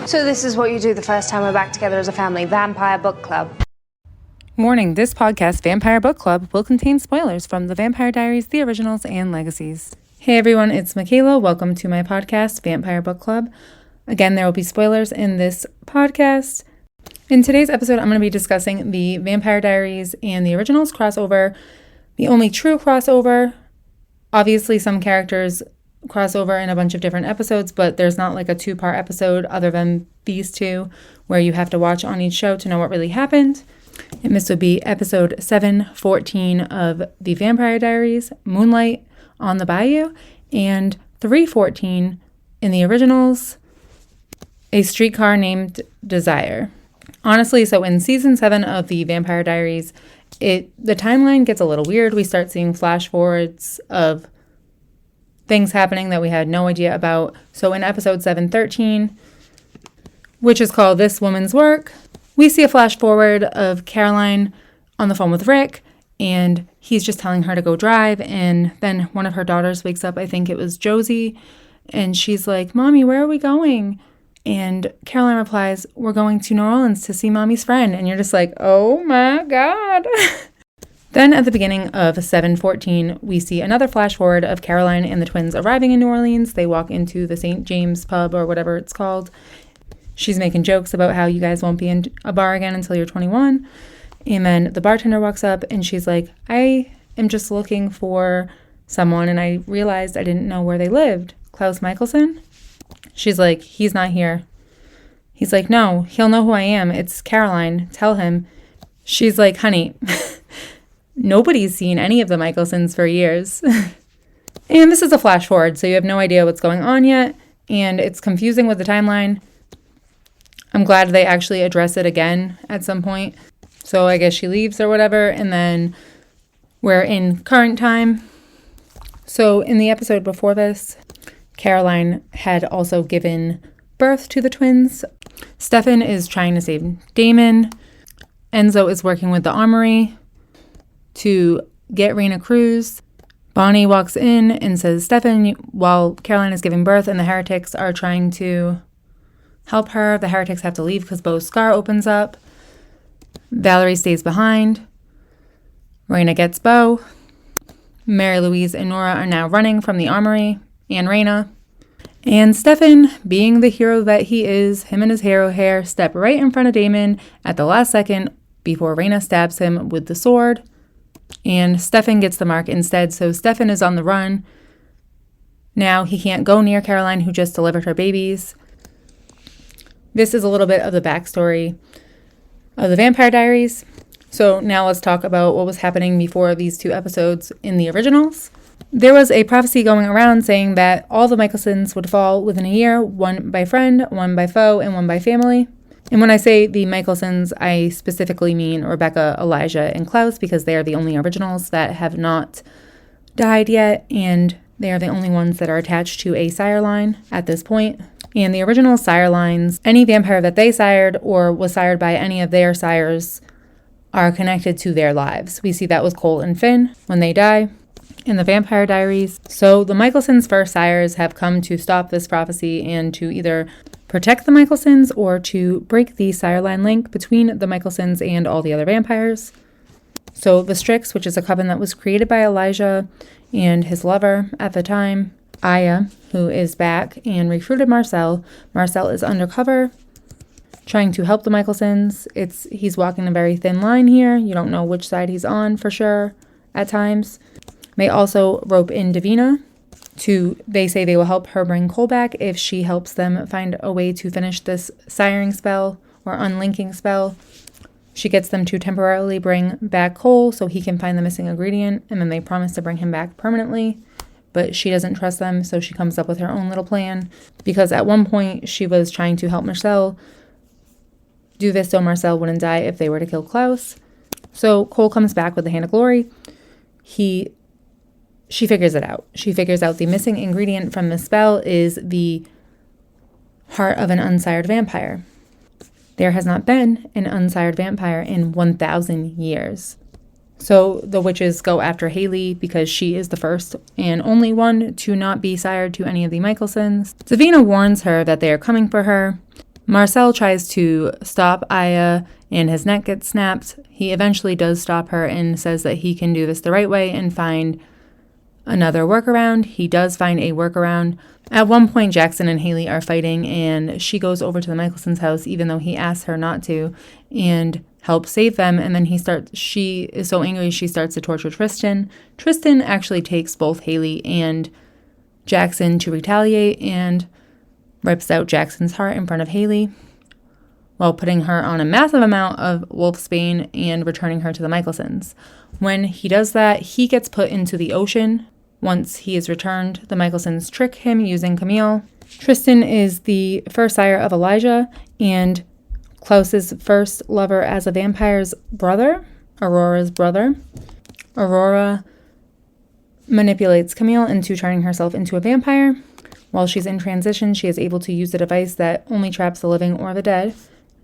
So this is what you do the first time we're back together as a family, Vampire Book Club. Warning, this podcast, Vampire Book Club, will contain spoilers from the Vampire Diaries, the originals, and legacies. Hey everyone, it's Michaela. Welcome to my podcast, Vampire Book Club. Again, there will be spoilers in this podcast. In today's episode, I'm going to be discussing the Vampire Diaries and the originals crossover, the only true crossover. Obviously, some characters crossover in a bunch of different episodes, but there's not like a two-part episode other than these two where you have to watch on each show to know what really happened. And this would be episode 714 of the Vampire Diaries, Moonlight on the Bayou, and 314 in the originals, A Streetcar Named Desire. Honestly, so in season 7 of the Vampire Diaries, the timeline gets a little weird. We start seeing flash forwards of things happening that we had no idea about. So in episode 713, which is called This Woman's Work, we see a flash forward of Caroline on the phone with Rick, and he's just telling her to go drive. And then one of her daughters wakes up, I think it was Josie, and she's like, "Mommy, where are we going?" And Caroline replies, "We're going to New Orleans to see Mommy's friend." And you're just like, oh my God. Then at the beginning of 714, we see another flash forward of Caroline and the twins arriving in New Orleans. They walk into the St. James pub or whatever it's called. She's making jokes about how you guys won't be in a bar again until you're 21. And then the bartender walks up and she's like, "I am just looking for someone and I realized I didn't know where they lived. Klaus Mikaelson?" She's like, "He's not here." He's like, "No, he'll know who I am. It's Caroline. Tell him." She's like, "Honey, nobody's seen any of the Mikaelsons for years." And this is a flash forward, so you have no idea what's going on yet. And it's confusing with the timeline. I'm glad they actually address it again at some point. So I guess she leaves or whatever. And then we're in current time. So in the episode before this, Caroline had also given birth to the twins. Stefan is trying to save Damon. Enzo is working with the armory to get Rayna Cruz. Bonnie walks in and says, "Stefan," while Caroline is giving birth and the heretics are trying to help her. The heretics have to leave because Beau's scar opens up. Valerie stays behind. Rayna gets Beau. Mary Louise and Nora are now running from the armory, and Rayna. And Stefan, being the hero that he is, him and his hero hair, step right in front of Damon at the last second before Rayna stabs him with the sword. And Stefan gets the mark instead, so Stefan is on the run. Now he can't go near Caroline, who just delivered her babies. This is a little bit of the backstory of the Vampire Diaries. So now let's talk about what was happening before these two episodes in the originals. There was a prophecy going around saying that all the Mikaelsons would fall within a year, one by friend, one by foe, and one by family. And when I say the Mikaelsons, I specifically mean Rebecca, Elijah, and Klaus, because they are the only originals that have not died yet, and they are the only ones that are attached to a sire line at this point. And the original sire lines, any vampire that they sired or was sired by any of their sires are connected to their lives. We see that with Cole and Finn when they die in the Vampire Diaries. So the Mikaelsons' first sires have come to stop this prophecy and to either protect the Mikaelsons or to break the sire line link between the Mikaelsons and all the other vampires. So the Strix, which is a coven that was created by Elijah and his lover at the time, Aya, who is back and recruited Marcel. Marcel is undercover, trying to help the Mikaelsons. He's walking a very thin line here. You don't know which side he's on for sure at times. They also rope in Davina they say they will help her bring Cole back if she helps them find a way to finish this siring spell or unlinking spell. She gets them to temporarily bring back Cole so he can find the missing ingredient, and then they promise to bring him back permanently. But she doesn't trust them, so she comes up with her own little plan, because at one point she was trying to help Marcel do this so Marcel wouldn't die if they were to kill Klaus. So Cole comes back with the Hand of Glory. She figures it out. She figures out the missing ingredient from the spell is the heart of an unsired vampire. There has not been an unsired vampire in 1,000 years. So the witches go after Haley because she is the first and only one to not be sired to any of the Mikaelsons. Davina warns her that they are coming for her, Marcel tries to stop Aya and his neck gets snapped. He eventually does stop her and says that he can do this the right way and find another workaround. He does find a workaround. At one point, Jackson and Haley are fighting, and she goes over to the Mikaelson's house, even though he asks her not to, and helps save them. And then she is so angry, she starts to torture Tristan. Tristan actually takes both Haley and Jackson to retaliate and rips out Jackson's heart in front of Haley while putting her on a massive amount of wolfsbane and returning her to the Mikaelsons. When he does that, he gets put into the ocean. Once he is returned, the Mikaelsons trick him using Camille. Tristan is the first sire of Elijah and Klaus's first lover as a vampire's brother, Aurora's brother. Aurora manipulates Camille into turning herself into a vampire. While she's in transition, she is able to use a device that only traps the living or the dead,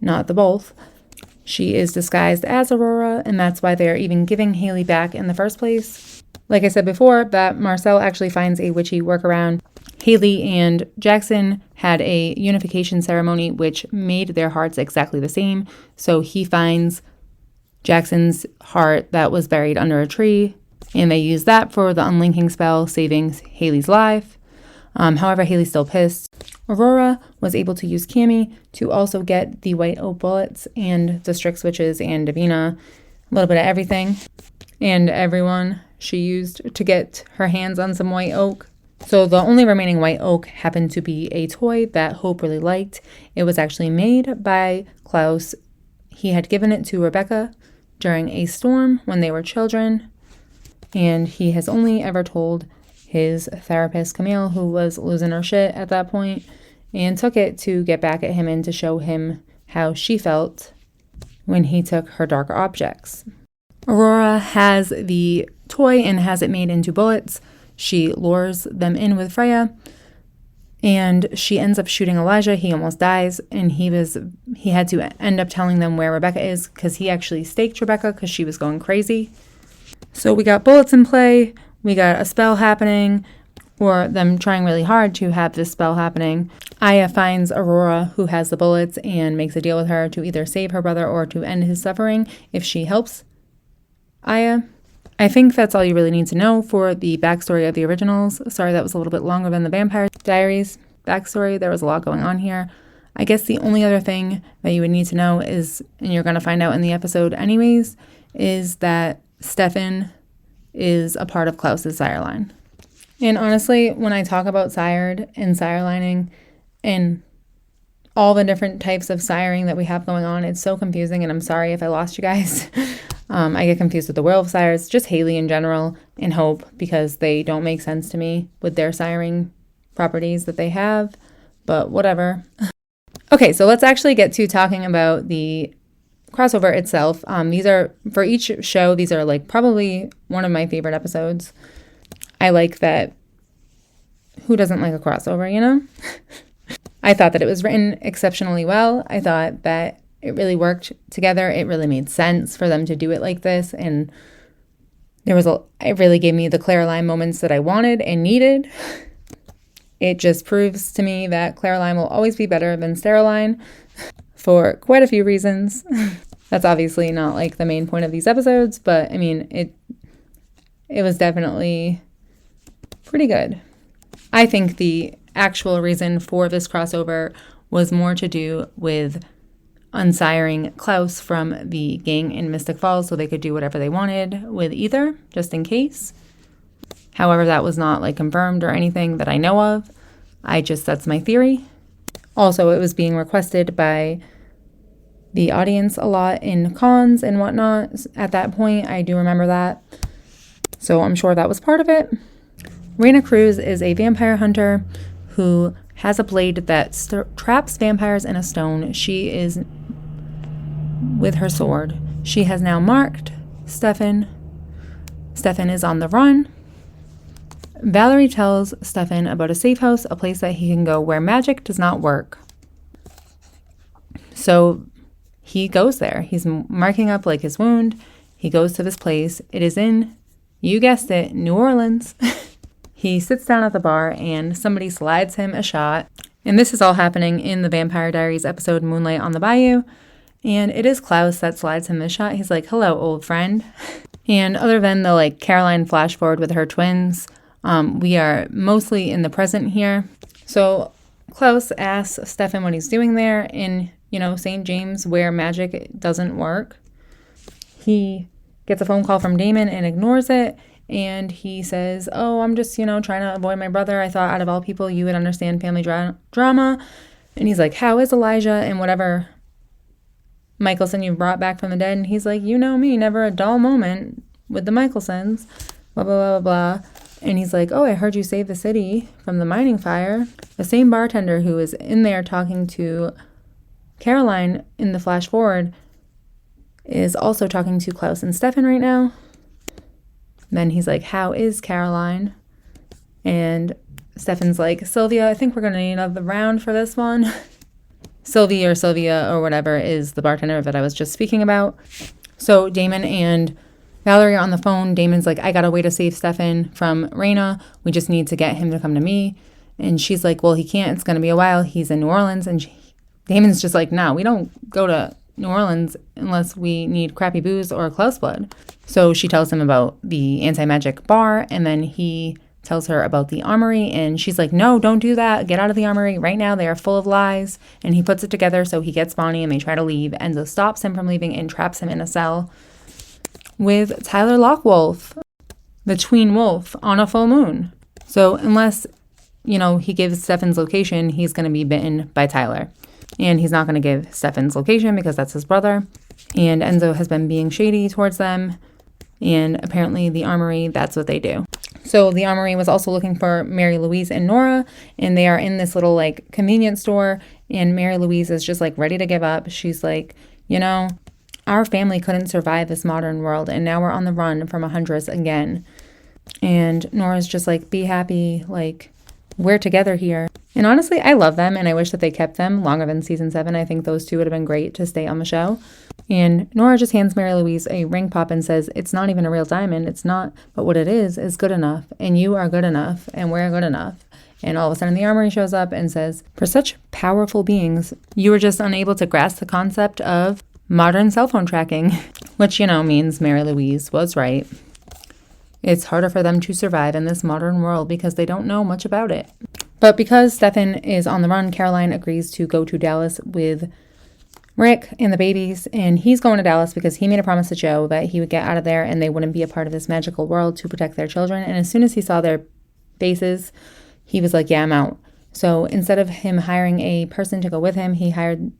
not the both. She is disguised as Aurora, and that's why they are even giving Haley back in the first place. Like I said before, that Marcel actually finds a witchy workaround. Haley and Jackson had a unification ceremony which made their hearts exactly the same. So he finds Jackson's heart that was buried under a tree, and they use that for the unlinking spell, saving Haley's life. However, Haley's still pissed. Aurora was able to use Cammy to also get the white oak bullets and the Strix switches and Davina, a little bit of everything and everyone she used to get her hands on some white oak. So the only remaining white oak happened to be a toy that Hope really liked. It was actually made by Klaus. He had given it to Rebecca during a storm when they were children, and he has only ever told his therapist, Camille, who was losing her shit at that point, and took it to get back at him and to show him how she felt when he took her dark objects. Aurora has the toy and has it made into bullets. She lures them in with Freya, and she ends up shooting Elijah. He almost dies, and he had to end up telling them where Rebecca is because he actually staked Rebecca because she was going crazy. So we got bullets in play, we got a spell happening, or them trying really hard to have this spell happening. Aya finds Aurora, who has the bullets, and makes a deal with her to either save her brother or to end his suffering if she helps Aya. I think that's all you really need to know for the backstory of the originals. Sorry, that was a little bit longer than the Vampire Diaries backstory. There was a lot going on here. I guess the only other thing that you would need to know is, and you're going to find out in the episode anyways, is that Stefan is a part of Klaus's sire line. And honestly, when I talk about sired and sire lining and all the different types of siring that we have going on, it's so confusing, and I'm sorry if I lost you guys. I get confused with the werewolf sires, just Haley in general, and Hope, because they don't make sense to me with their siring properties that they have, but whatever. Okay, so let's actually get to talking about the crossover itself. These are, for each show, these are like probably one of my favorite episodes. I like that. Who doesn't like a crossover, you know? I thought that it was written exceptionally well. I thought that it really worked together. It really made sense for them to do it like this. And it really gave me the Clareline moments that I wanted and needed. It just proves to me that Clareline will always be better than Stereline for quite a few reasons. That's obviously not like the main point of these episodes, but I mean, it was definitely pretty good. I think the actual reason for this crossover was more to do with unsiring Klaus from the gang in Mystic Falls so they could do whatever they wanted with either, just in case. However, that was not like confirmed or anything that I know of. That's my theory. Also, it was being requested by the audience a lot in cons and whatnot. At that point, I do remember that. So I'm sure that was part of it. Rayna Cruz is a vampire hunter who has a blade that traps vampires in a stone. She is with her sword. She has now marked Stefan. Stefan is on the run. Valerie tells Stefan about a safe house, a place that he can go where magic does not work. So he goes there. He's marking up like his wound. He goes to this place. It is in, you guessed it, New Orleans. He sits down at the bar and somebody slides him a shot And this is all happening in the Vampire Diaries episode Moonlight on the Bayou. And it is Klaus that slides him this shot. He's like, hello, old friend. And other than the like Caroline flash forward with her twins, we are mostly in the present here. So Klaus asks Stefan what he's doing there in, St. James, where magic doesn't work. He gets a phone call from Damon and ignores it. And he says, oh, I'm just, trying to avoid my brother. I thought out of all people, you would understand family drama. And he's like, how is Elijah and whatever Mikaelson you brought back from the dead? And he's like, you know me, never a dull moment with the Mikaelsons, blah, blah, blah, blah. And he's like, oh, I heard you saved the city from the mining fire. The same bartender who is in there talking to Caroline in the flash forward is also talking to Klaus and Stefan right now. Then he's like, how is Caroline? And Stefan's like, Sylvia, I think we're going to need another round for this one. Sylvia or whatever is the bartender that I was just speaking about. So Damon and Valerie are on the phone. Damon's like, I got a way to save Stefan from Rayna. We just need to get him to come to me. And she's like, well, he can't. It's going to be a while. He's in New Orleans. And Damon's just like, no, we don't go to New Orleans unless we need crappy booze or Klaus blood. So she tells him about the anti-magic bar, and then he tells her about the armory, and she's like, no, don't do that. Get out of the armory right now. They are full of lies. And he puts it together, so he gets Bonnie, and they try to leave. Enzo stops him from leaving and traps him in a cell with Tyler Lockwolf, the tween wolf, on a full moon. So unless, he gives Stefan's location, he's going to be bitten by Tyler. And he's not going to give Stefan's location because that's his brother. And Enzo has been being shady towards them. And apparently the armory, that's what they do. So the armory was also looking for Mary Louise and Nora. And they are in this little convenience store. And Mary Louise is just ready to give up. She's like, our family couldn't survive this modern world. And now we're on the run from a huntress again. And Nora's just like, be happy. We're together here. And honestly, I love them, and I wish that they kept them longer than season 7. I think those two would have been great to stay on the show. And Nora just hands Mary Louise a ring pop and says, it's not even a real diamond. It's not, but what it is good enough. And you are good enough, and we're good enough. And all of a sudden the armory shows up and says, for such powerful beings, you were just unable to grasp the concept of modern cell phone tracking, which, means Mary Louise was right. It's harder for them to survive in this modern world because they don't know much about it. But because Stefan is on the run, Caroline agrees to go to Dallas with Rick and the babies. And he's going to Dallas because he made a promise to Joe that he would get out of there and they wouldn't be a part of this magical world to protect their children. And as soon as he saw their faces, he was like, yeah, I'm out. So instead of him hiring a person to go with him, he hired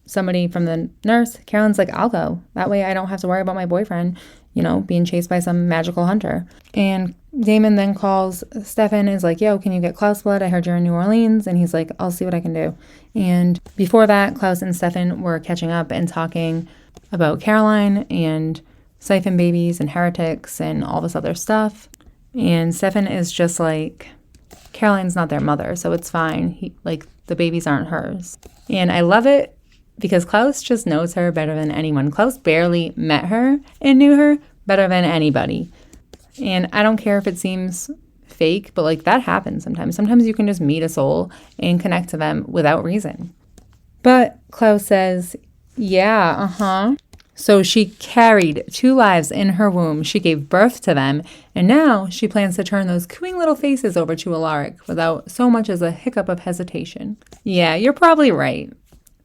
somebody from the nurse. Caroline's like, I'll go. That way I don't have to worry about my boyfriend, being chased by some magical hunter. And Damon then calls Stefan and is like, yo, can you get Klaus blood? I heard you're in New Orleans. And he's like, I'll see what I can do. And before that, Klaus and Stefan were catching up and talking about Caroline and siphon babies and heretics and all this other stuff. And Stefan is just like, Caroline's not their mother, so it's fine. The babies aren't hers. And I love it because Klaus just knows her better than anyone. Klaus barely met her and knew her better than anybody. And I don't care if it seems fake, but that happens sometimes. Sometimes you can just meet a soul and connect to them without reason. But Klaus says, yeah, So she carried 2 lives in her womb. She gave birth to them. And now she plans to turn those cooing little faces over to Alaric without so much as a hiccup of hesitation. Yeah, you're probably right.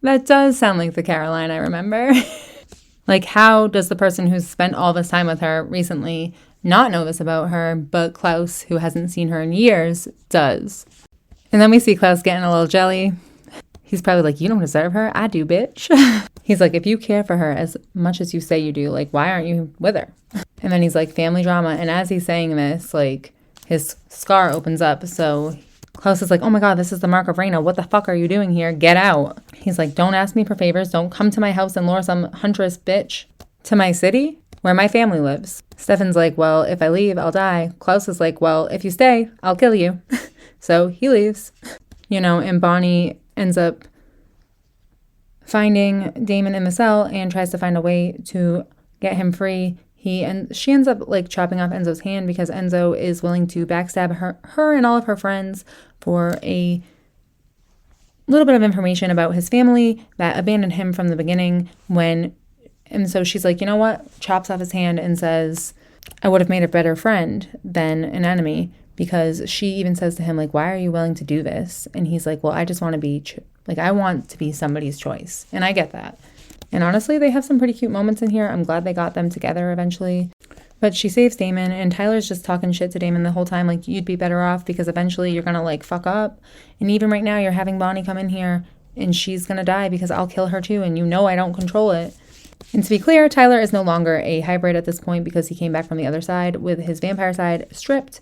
That does sound like the Caroline I remember. How does the person who's spent all this time with her recently not know this about her, but Klaus, who hasn't seen her in years, does? And then we see Klaus getting a little jelly. He's probably like, you don't deserve her. I do, bitch. He's like, if you care for her as much as you say you do, why aren't you with her? And then he's like, family drama. And as he's saying this, his scar opens up. So Klaus is like, oh my God, this is the mark of Rayna. What the fuck are you doing here? Get out. He's like, don't ask me for favors. Don't come to my house and lure some huntress bitch to my city where my family lives. Stefan's like, well, if I leave, I'll die. Klaus is like, well, if you stay, I'll kill you. So he leaves, and Bonnie ends up finding Damon in the cell and tries to find a way to get him free. She ends up chopping off Enzo's hand because Enzo is willing to backstab her and all of her friends for a little bit of information about his family that abandoned him from the beginning and so she's like, you know what? Chops off his hand and says, I would have made a better friend than an enemy, because she even says to him, like, why are you willing to do this? And he's like, well, I just want to be, I want to be somebody's choice. And I get that. And honestly, they have some pretty cute moments in here. I'm glad they got them together eventually. But she saves Damon, and Tyler's just talking shit to Damon the whole time, like, you'd be better off because eventually you're going to, like, fuck up. And even right now, you're having Bonnie come in here, and she's going to die because I'll kill her too, and you know I don't control it. And to be clear, Tyler is no longer a hybrid at this point because he came back from the other side with his vampire side stripped,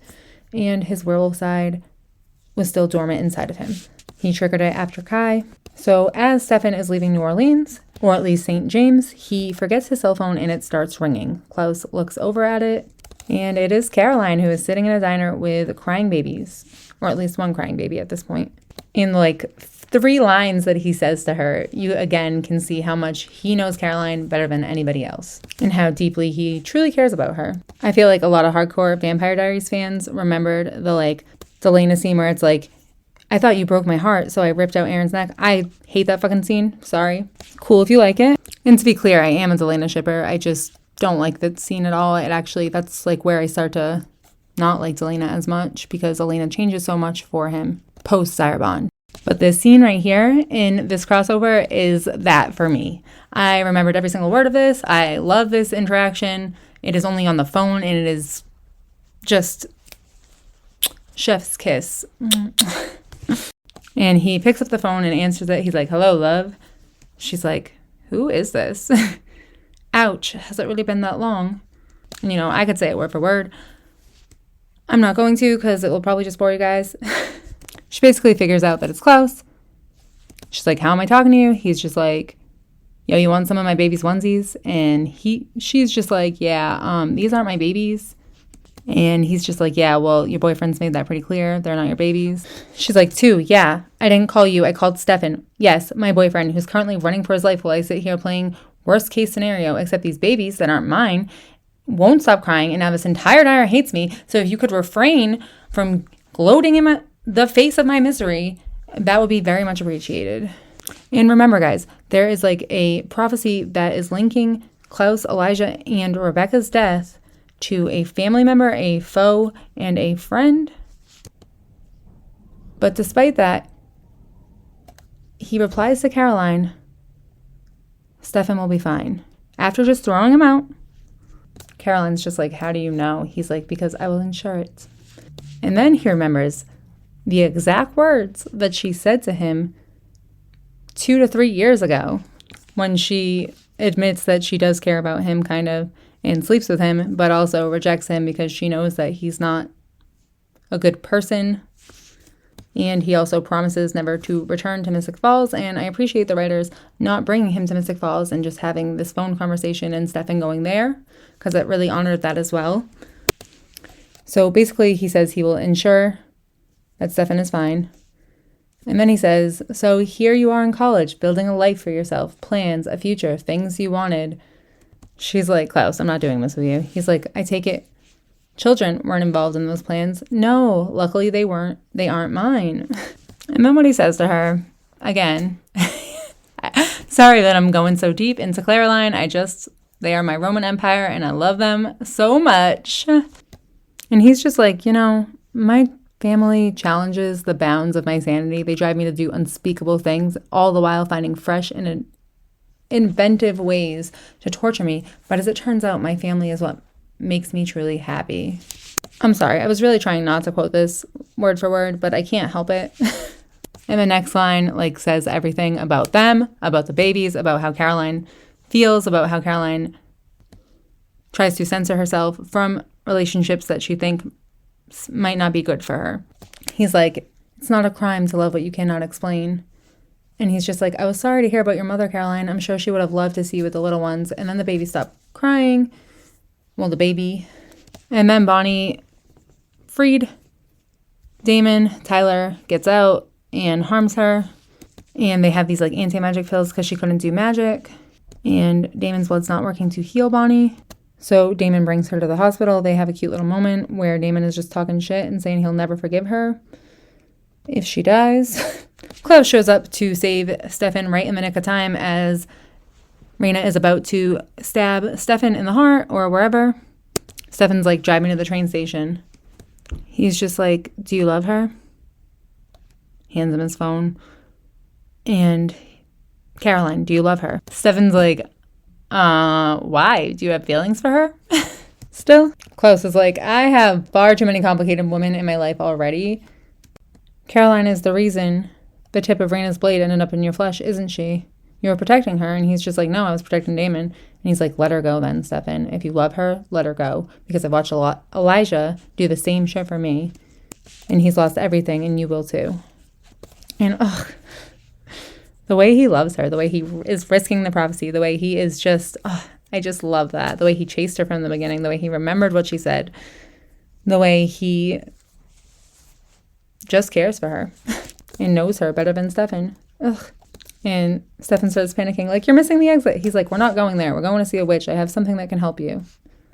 and his werewolf side was still dormant inside of him. He triggered it after Kai. So as Stefan is leaving New Orleans, or at least St. James, he forgets his cell phone and it starts ringing. Klaus looks over at it, and it is Caroline, who is sitting in a diner with crying babies, or at least one crying baby at this point. In like 3 lines that he says to her, you again can see how much he knows Caroline better than anybody else and how deeply he truly cares about her. I feel like a lot of hardcore Vampire Diaries fans remembered the like Delana scene where it's like, I thought you broke my heart, so I ripped out Aaron's neck. I hate that fucking scene. Sorry. Cool if you like it. And to be clear, I am a Delana shipper. I just don't like that scene at all. That's like where I start to not like Delana as much, because Elena changes so much for him post Sire Bond. But this scene right here in this crossover is that for me. I remembered every single word of this. I love this interaction. It is only on the phone, and it is just chef's kiss. And he picks up the phone and answers it. He's like, hello, love. She's like, who is this? Ouch. Has it really been that long? And, I could say it word for word. I'm not going to, because it will probably just bore you guys. She basically figures out that it's Klaus. She's like, how am I talking to you? He's just like, yo, you want some of my baby's onesies? And she's just like, yeah, these aren't my babies. And he's just like, yeah, well, your boyfriend's made that pretty clear. They're not your babies. She's like, 2, yeah, I didn't call you. I called Stefan. Yes, my boyfriend, who's currently running for his life while I sit here playing worst case scenario, except these babies that aren't mine won't stop crying. And now this entire diner hates me. So if you could refrain from gloating in the face of my misery, that would be very much appreciated. And remember, guys, there is like a prophecy that is linking Klaus, Elijah, and Rebecca's death to a family member, a foe, and a friend. But despite that, he replies to Caroline, Stefan will be fine. After just throwing him out, Caroline's just like, how do you know? He's like, because I will ensure it. And then he remembers the exact words that she said to him 2 to 3 years ago, when she admits that she does care about him kind of and sleeps with him, but also rejects him because she knows that he's not a good person. And he also promises never to return to Mystic Falls. And I appreciate the writers not bringing him to Mystic Falls and just having this phone conversation and Stefan going there, because it really honored that as well. So basically he says he will ensure that Stefan is fine. And then he says, so here you are in college, building a life for yourself, plans, a future, things you wanted. She's like, Klaus, I'm not doing this with you. He's like, I take it children weren't involved in those plans. No, luckily they weren't. They aren't mine. And then what he says to her, again, sorry that I'm going so deep into Caroline. They are my Roman Empire and I love them so much. And he's just like, my family challenges the bounds of my sanity. They drive me to do unspeakable things, all the while finding fresh and inventive ways to torture me. But as it turns out, my family is what makes me truly happy. I'm sorry, I was really trying not to quote this word for word, but I can't help it. And the next line says everything about them, about the babies, about how Caroline feels, about how Caroline tries to censor herself from relationships that she thinks might not be good for her. He's like, it's not a crime to love what you cannot explain. And he's just like, I was sorry to hear about your mother, Caroline. I'm sure she would have loved to see you with the little ones. And then the baby stopped crying. Well, the baby. And then Bonnie freed Damon. Tyler gets out and harms her. And they have these anti-magic pills because she couldn't do magic. And Damon's blood's not working to heal Bonnie. So Damon brings her to the hospital. They have a cute little moment where Damon is just talking shit and saying he'll never forgive her if she dies. Klaus shows up to save Stefan right in the nick of time as Rayna is about to stab Stefan in the heart or wherever. Stefan's like driving to the train station. He's just like, do you love her? Hands him his phone. And Caroline, do you love her? Stefan's like, why? Do you have feelings for her? Still? Klaus is like, I have far too many complicated women in my life already. Caroline is the reason the tip of Rayna's blade ended up in your flesh, isn't she? You were protecting her. And he's just like, no, I was protecting Damon. And he's like, let her go then, Stefan. If you love her, let her go. Because I've watched Elijah do the same shit for me. And he's lost everything, and you will too. And, the way he loves her, the way he is risking the prophecy, the way he is just, I just love that. The way he chased her from the beginning, the way he remembered what she said, the way he just cares for her and knows her better than Stefan. And Stefan starts panicking, like, you're missing the exit. He's like, we're not going there. We're going to see a witch. I have something that can help you.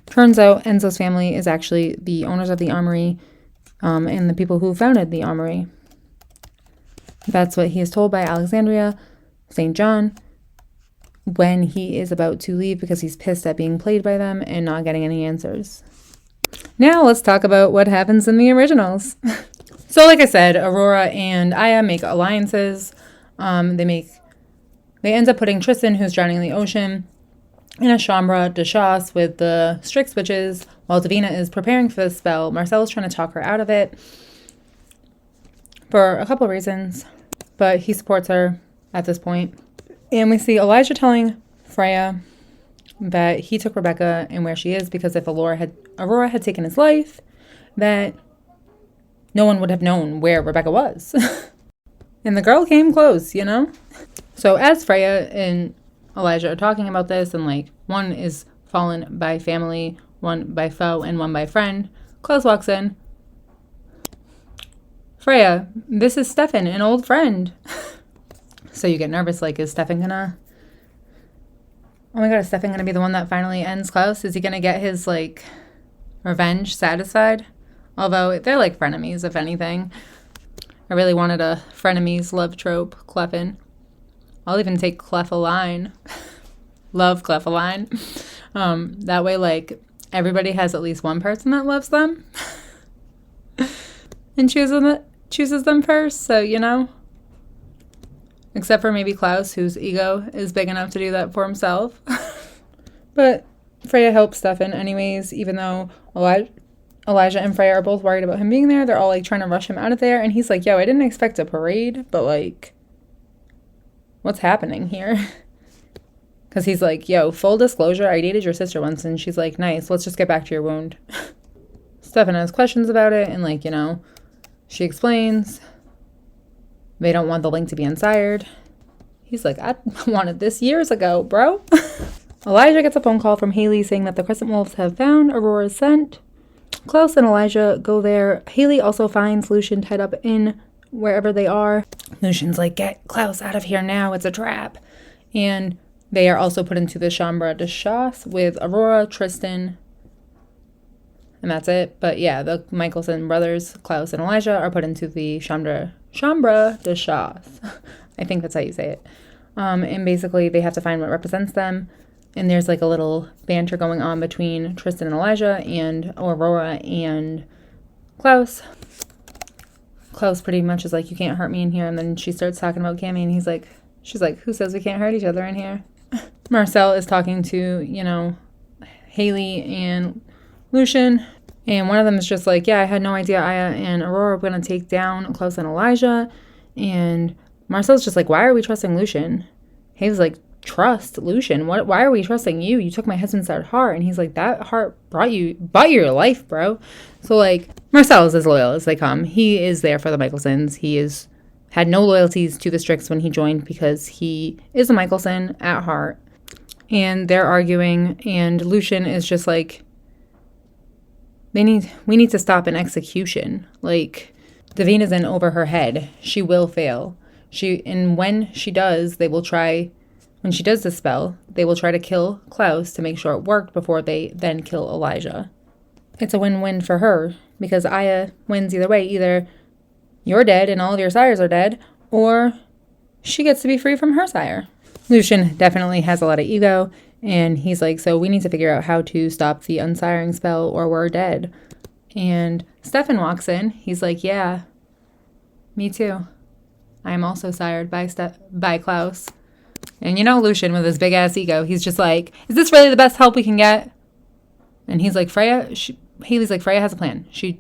Turns out Enzo's family is actually the owners of the armory and the people who founded the armory. That's what he is told by Alexandria St. John when he is about to leave because he's pissed at being played by them and not getting any answers. Now let's talk about what happens in the originals. So like I said, Aurora and Aya make alliances. They end up putting Tristan, who's drowning in the ocean, in a chambre de chasse with the Strix witches while Davina is preparing for the spell. Marcel is trying to talk her out of it for a couple of reasons, but he supports her at this point. And we see Elijah telling Freya that he took Rebecca and where she is because if Aurora had taken his life, that no one would have known where Rebecca was. And the girl came close, you know? So as Freya and Elijah are talking about this, and like one is fallen by family, one by foe, and one by friend, Klaus walks in. Freya, this is Stefan, an old friend. So you get nervous, like, is Stefan gonna... Oh my god, is Stefan gonna be the one that finally ends Klaus? Is he gonna get his, like, revenge satisfied? Although they're like frenemies, if anything. I really wanted a frenemies love trope, Clefin. I'll even take Clefaline. Love Clefaline. That way, like, everybody has at least one person that loves them. And chooses them first, so, you know. Except for maybe Klaus, whose ego is big enough to do that for himself. But Freya helps Stefan anyways, even though Elijah and Freya are both worried about him being there. They're all, like, trying to rush him out of there. And he's like, yo, I didn't expect a parade, but, like, what's happening here? Because he's like, yo, full disclosure, I dated your sister once. And she's like, nice, let's just get back to your wound. Stefan has questions about it. And, like, you know, she explains. They don't want the link to be unsired. He's like, I wanted this years ago, bro. Elijah gets a phone call from Haley saying that the Crescent Wolves have found Aurora's scent. Klaus and Elijah go there. Haley also finds Lucian tied up in wherever they are. Lucian's like, get Klaus out of here now. It's a trap. And they are also put into the chambre de chasse with Aurora, Tristan, and that's it. But yeah, the Mikaelson brothers, Klaus and Elijah, are put into the chambre de chasse. I think that's how you say it. And basically they have to find what represents them. And there's like a little banter going on between Tristan and Elijah and Aurora and Klaus. Klaus pretty much is like, you can't hurt me in here. And then she starts talking about Cammy and she's like, who says we can't hurt each other in here? Marcel is talking to, you know, Haley and Lucian. And one of them is just like, yeah, I had no idea Aya and Aurora were going to take down Klaus and Elijah. And Marcel's just like, why are we trusting Lucian? Haley's like, trust Lucian? Why are we trusting you? You took my husband's heart. And he's like, that heart bought you your life, bro. So like, Marcel is as loyal as they come. He is there for the Mikaelsons. He had no loyalties to the Strix when he joined because he is a Mikaelson at heart. And they're arguing, and Lucian is just like, we need to stop an execution. Like, Davina's in over her head. She will fail. And when she does, when she does the spell, they will try to kill Klaus to make sure it worked before they then kill Elijah. It's a win-win for her, because Aya wins either way. Either you're dead and all of your sires are dead, or she gets to be free from her sire. Lucian definitely has a lot of ego, and he's like, so we need to figure out how to stop the unsiring spell or we're dead. And Stefan walks in. He's like, yeah, me too. I am also sired by Klaus. And Lucian with his big ass ego, he's just like, is this really the best help we can get? And he's like, Haley's like, Freya has a plan. She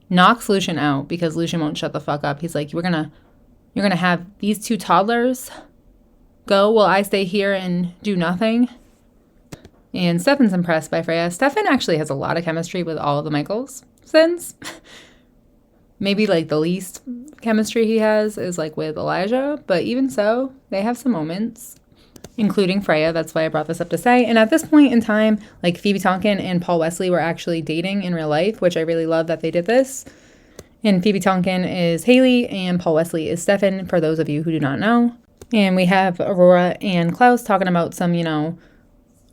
knocks Lucian out because Lucian won't shut the fuck up. He's like, you're gonna have these two toddlers go while I stay here and do nothing. And Stefan's impressed by Freya. Stefan actually has a lot of chemistry with all of the Mikaelsons. Maybe like the least chemistry he has is like with Elijah, but even so, they have some moments, including Freya. That's why I brought this up to say. And at this point in time, like Phoebe Tonkin and Paul Wesley were actually dating in real life, which I really love that they did this. And Phoebe Tonkin is Haley and Paul Wesley is Stefan, for those of you who do not know. And we have Aurora and Klaus talking about some,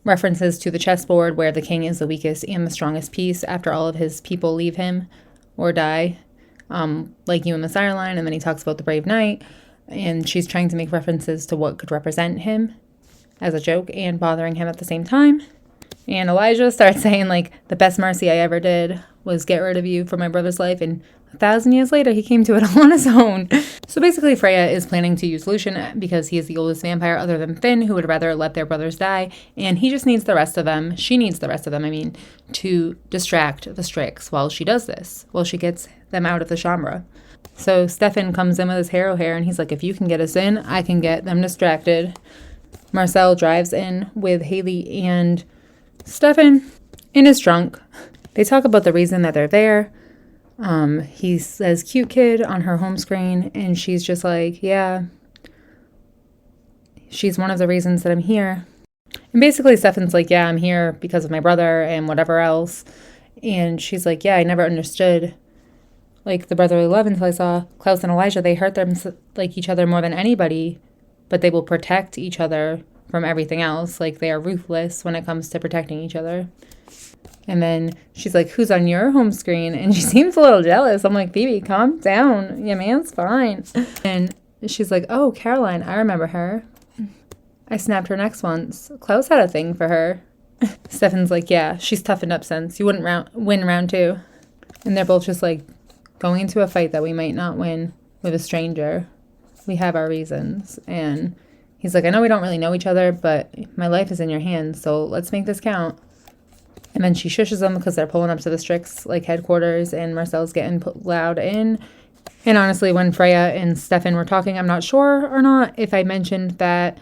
references to the chessboard where the king is the weakest and the strongest piece after all of his people leave him or die. Like you in the Sire line, and then he talks about the Brave Knight, and she's trying to make references to what could represent him as a joke and bothering him at the same time. And Elijah starts saying, like, the best mercy I ever did was get rid of you for my brother's life, and 1,000 years later, he came to it all on his own. So basically, Freya is planning to use Lucian because he is the oldest vampire other than Finn, who would rather let their brothers die, and he just needs the rest of them, she needs the rest of them, to distract the Strix while she does this, while she gets them out of the chambre. So Stefan comes in with his hero hair, and he's like, if you can get us in, I can get them distracted. Marcel drives in with Haley and Stefan in his trunk. They talk about the reason that they're there. He says cute kid on her home screen, and she's just like, yeah, she's one of the reasons that I'm here. And basically Stefan's like, yeah, I'm here because of my brother and whatever else. And she's like, yeah, I never understood like the brotherly love until I saw Klaus and Elijah. They hurt them like each other more than anybody, but they will protect each other from everything else. Like they are ruthless when it comes to protecting each other. And then she's like, who's on your home screen? And she seems a little jealous. I'm like, Phoebe, calm down. Yeah, man's fine. And she's like, oh, Caroline, I remember her. I snapped her necks once. Klaus had a thing for her. Stefan's like, yeah, she's toughened up since. You wouldn't win round two. And they're both just like, going into a fight that we might not win with a stranger. We have our reasons. And he's like, I know we don't really know each other, but my life is in your hands, so let's make this count. And then she shushes them because they're pulling up to the Strix like headquarters, and Marcel's getting loud in. And honestly, when Freya and Stefan were talking, I'm not sure or not if I mentioned that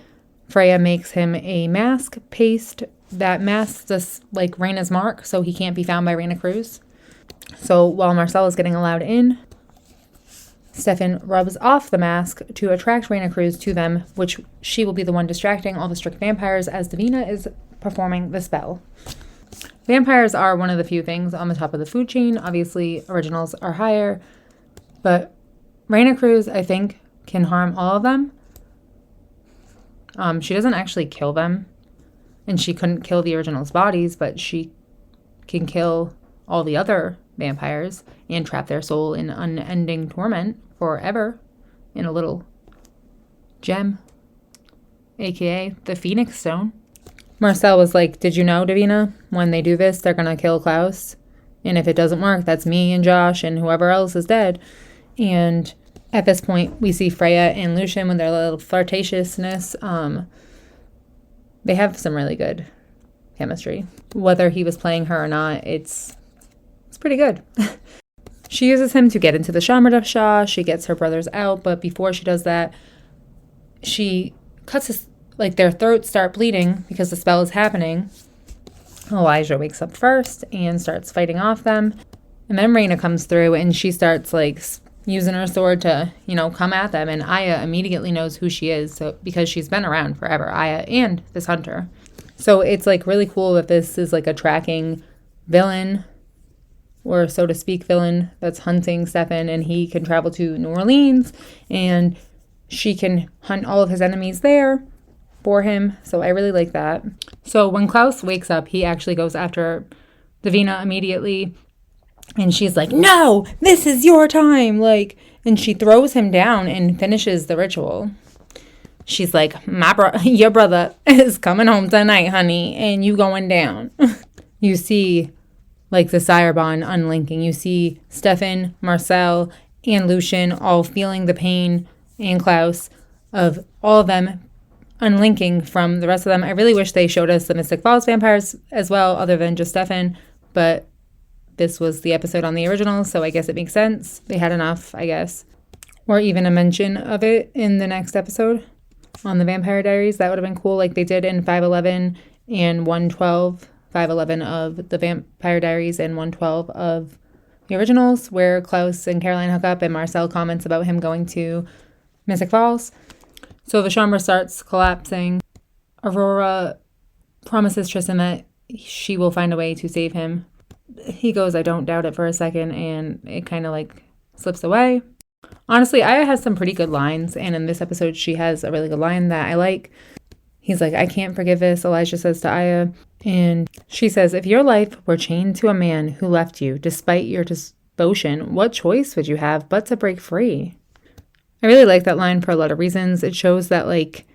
Freya makes him a mask paste that masks this like Rayna's mark, so he can't be found by Rayna Cruz. So while Marcel is getting allowed in, Stefan rubs off the mask to attract Rayna Cruz to them, which she will be the one distracting all the strict vampires as Davina is performing the spell. Vampires are one of the few things on the top of the food chain. Obviously, originals are higher, but Rayna Cruz, I think, can harm all of them. She doesn't actually kill them, and she couldn't kill the originals' bodies, but she can kill all the other vampires and trap their soul in unending torment forever in a little gem, aka the Phoenix Stone. Marcel was like, did you know, Davina, when they do this, they're gonna kill Klaus, and if it doesn't work, that's me and Josh and whoever else is dead. And at this point, we see Freya and Lucian with their little flirtatiousness. They have some really good chemistry. Whether he was playing her or not, it's pretty good. She uses him to get into the chambre de chat. She gets her brothers out, but before she does that, she cuts his, like, their throats start bleeding because the spell is happening. Elijah wakes up first and starts fighting off them. And then Rayna comes through and she starts, like, using her sword to, come at them. And Aya immediately knows who she is, so because she's been around forever, Aya and this hunter. So it's, like, really cool that this is, like, a tracking villain, or so to speak, villain that's hunting Stefan, and he can travel to New Orleans, and she can hunt all of his enemies there for him. So I really like that. So when Klaus wakes up, he actually goes after Davina immediately, and she's like, no, this is your time. Like, And she throws him down and finishes the ritual. She's like, your brother is coming home tonight, honey, and you going down. You see, like, the sire bond unlinking. You see Stefan, Marcel, and Lucian all feeling the pain, and Klaus, of all of them unlinking from the rest of them. I really wish they showed us the Mystic Falls vampires as well, other than just Stefan, but this was the episode on the original, so I guess it makes sense. They had enough, I guess. Or even a mention of it in the next episode on the Vampire Diaries. That would have been cool, like they did in 511 and 112. 511 of the Vampire Diaries and 112 of the originals, where Klaus and Caroline hook up and Marcel comments about him going to Mystic Falls. So the chamber starts collapsing. Aurora promises Tristan that she will find a way to save him. He goes, I don't doubt it for a second, and it kind of like slips away. Honestly, Aya has some pretty good lines, and in this episode she has a really good line that I like. He's like, I can't forgive this, Elijah says to Aya, and she says, if your life were chained to a man who left you despite your devotion, what choice would you have but to break free? I really like that line for a lot of reasons. It shows that, like,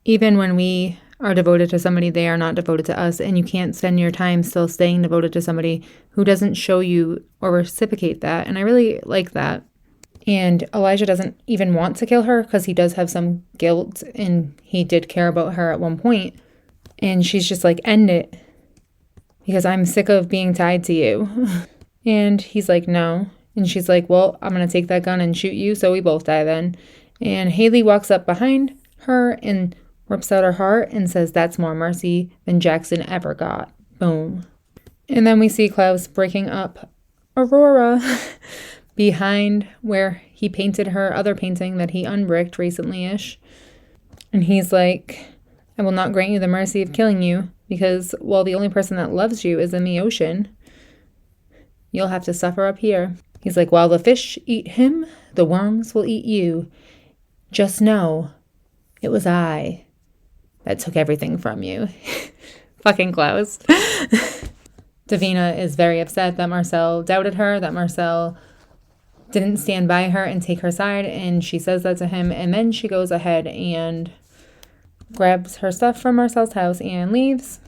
even when we are devoted to somebody, they are not devoted to us, and you can't spend your time still staying devoted to somebody who doesn't show you or reciprocate that, and I really like that. And Elijah doesn't even want to kill her because he does have some guilt, and he did care about her at one point, and she's just like, end it, because I'm sick of being tied to you. And he's like, no. And she's like, well, I'm going to take that gun and shoot you, so we both die then. And Haley walks up behind her and rips out her heart and says, that's more mercy than Jackson ever got. Boom. And then we see Klaus breaking up Aurora behind where he painted her other painting that he unbricked recently-ish. And he's like, I will not grant you the mercy of killing you, because, well, the only person that loves you is in the ocean. You'll have to suffer up here. He's like, while the fish eat him, the worms will eat you. Just know, it was I that took everything from you. Fucking Klaus. Davina is very upset that Marcel doubted her, that Marcel didn't stand by her and take her side, and she says that to him, and then she goes ahead and grabs her stuff from Marcel's house and leaves.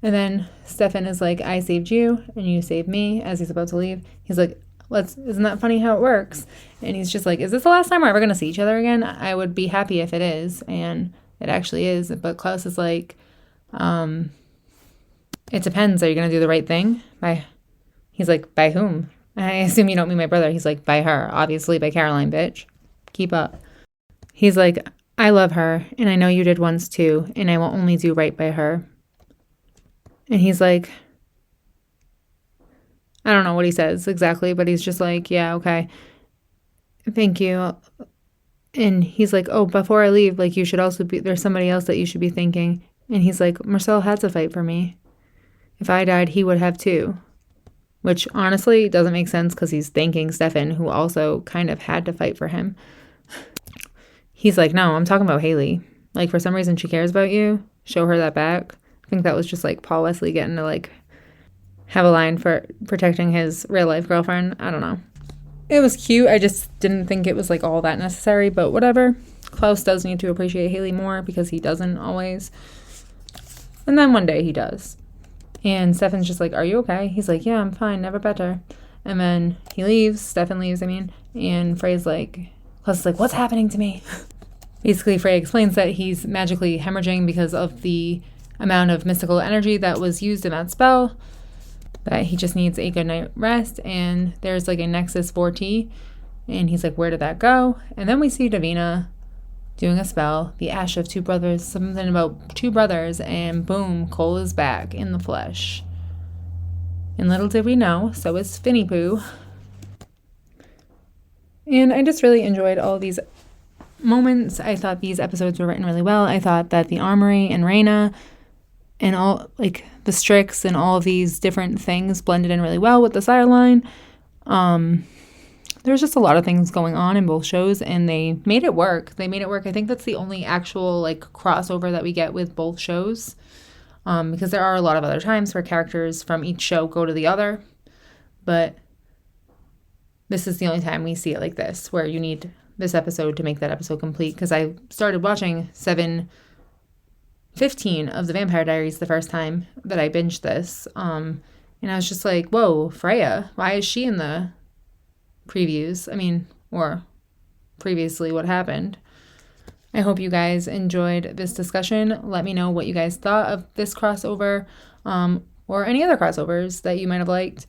And then Stefan is like, I saved you and you saved me, as he's about to leave. He's like, isn't that funny how it works? And he's just like, is this the last time we're ever going to see each other again? I would be happy if it is. And it actually is. But Klaus is like, it depends. Are you going to do the right thing? He's like, by whom? I assume you don't mean my brother. He's like, by her. Obviously by Caroline, bitch. Keep up. He's like, I love her, and I know you did once too, and I will only do right by her. And he's like, I don't know what he says exactly, but he's just like, yeah, okay. Thank you. And he's like, oh, before I leave, like, you should also there's somebody else that you should be thanking. And he's like, Marcel had to fight for me. If I died, he would have too. Which honestly doesn't make sense because he's thanking Stefan, who also kind of had to fight for him. He's like, no, I'm talking about Haley. Like, for some reason she cares about you. Show her that back. I think that was just like Paul Wesley getting to like have a line for protecting his real life girlfriend. I don't know. It was cute. I just didn't think it was like all that necessary, but whatever. Klaus does need to appreciate Haley more because he doesn't always. And then one day he does. And Stefan's just like, are you okay? He's like, yeah, I'm fine. Never better. And then he leaves. Stefan leaves, and Frey's like, Klaus is like, what's happening to me? Basically, Frey explains that he's magically hemorrhaging because of the amount of mystical energy that was used in that spell, that he just needs a good night rest, and there's like a Nexus 4T, and he's like, where did that go? And then we see Davina doing a spell, the Ash of Two Brothers, something about two brothers, and boom, Cole is back in the flesh. And little did we know, so is Finny Pooh. And I just really enjoyed all these moments. I thought these episodes were written really well. I thought that the armory and Rayna and all, like, the Strix and all of these different things blended in really well with the Sire line. There's just a lot of things going on in both shows, and they made it work. I think that's the only actual, like, crossover that we get with both shows, because there are a lot of other times where characters from each show go to the other, but this is the only time we see it like this, where you need this episode to make that episode complete. Because I started watching 7/15 of the Vampire Diaries the first time that I binged this. And I was just like, whoa, Freya, why is she in the previews? I mean, or previously, what happened? I hope you guys enjoyed this discussion. Let me know what you guys thought of this crossover, or any other crossovers that you might have liked.